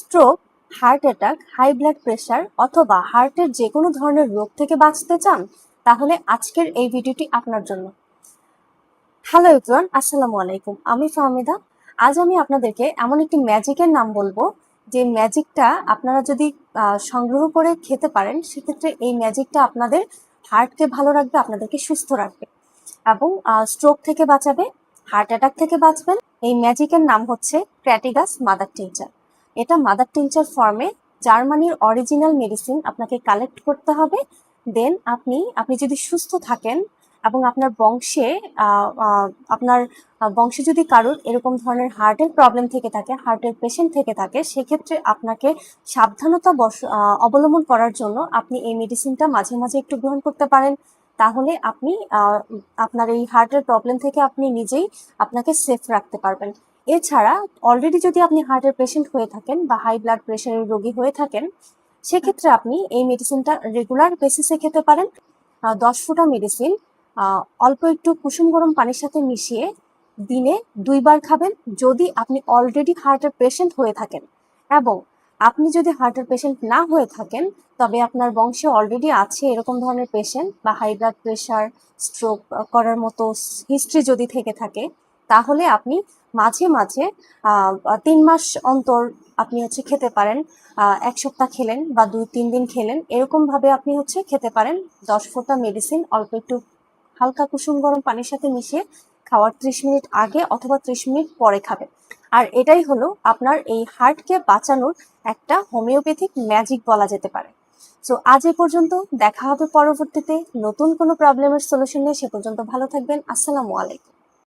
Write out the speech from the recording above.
Stroke, heart attack, high blood pressure অথবা হার্টের যে কোনো ধরনের রোগ থেকে বাঁচতে চান, তাহলে আজকের এই ভিডিওটি আপনার জন্য। হ্যালো এভরিওয়ান, আসসালামু আলাইকুম। আমি ফাহমিদা। আজ আমি আপনাদেরকে এমন একটি ম্যাজিকের নাম বলবো, যে ম্যাজিকটা আপনারা যদি সংগ্রহ করে খেতে পারেন, সেক্ষেত্রে এই ম্যাজিকটা আপনাদের হার্টকে ভালো রাখবে, আপনাদেরকে সুস্থ রাখবে এবং স্ট্রোক থেকে বাঁচাবে, হার্ট অ্যাটাক থেকে বাঁচবেন। এই ম্যাজিকের নাম হচ্ছে ক্র্যাটিগাস মাদার টিংচার। এটা মাদার টিংচার ফর্মে জার্মানির অরিজিনাল মেডিসিন আপনাকে কালেক্ট করতে হবে। দেন আপনি যদি সুস্থ থাকেন এবং আপনার বংশে আপনার বংশে যদি কারোর এরকম ধরনের হার্টের প্রবলেম থেকে থাকে, হার্টের পেশেন্ট থেকে থাকে, সেক্ষেত্রে আপনাকে সাবধানতা অবলম্বন করার জন্য আপনি এই মেডিসিনটা মাঝে মাঝে একটু গ্রহণ করতে পারেন। তাহলে আপনি আপনার এই হার্টের প্রবলেম থেকে আপনি নিজেই আপনাকে সেফ রাখতে পারবেন। এছাড়া অলরেডি যদি আপনি হার্টের পেশেন্ট হয়ে থাকেন বা হাই ব্লাড প্রেশারের রোগী হয়ে থাকেন, সেক্ষেত্রে আপনি এই মেডিসিনটা রেগুলার বেসিসে খেতে পারেন। 10 ফোঁটা মেডিসিন অল্প একটু কুসুম গরম পানির সাথে মিশিয়ে দিনে 2 বার খাবেন, যদি আপনি অলরেডি হার্টের পেশেন্ট হয়ে থাকেন। এবং আপনি যদি হার্টের পেশেন্ট না হয়ে থাকেন, তবে আপনার বংশে অলরেডি আছে এরকম ধরনের পেশেন্ট বা হাই ব্লাড প্রেশার, স্ট্রোক করার মতো হিস্ট্রি যদি থেকে থাকে, তাহলে আপনি মাঝে মাঝে 3 মাস অন্তর আপনি খেতে পারেন। 1 সপ্তাহ খেলেন বা 2-3 দিন খেলেন, এরকম ভাবে আপনি খেতে পারেন। 10 ফোঁটা মেডিসিন অল্প একটু হালকা কুসুম গরম পানির সাথে মিশিয়ে খাওয়ার 30 মিনিট আগে অথবা 30 মিনিট পরে খাবেন। আর এটাই হলো আপনার এই হার্টকে বাঁচানোর একটা হোমিওপ্যাথিক ম্যাজিক বলা যেতে পারে। সো আজ এ পর্যন্ত, দেখা হবে পরবর্তীতে নতুন কোনো প্রবলেমের সলিউশন নিয়ে। সে পর্যন্ত ভালো থাকবেন। আসসালামু আলাইকুম।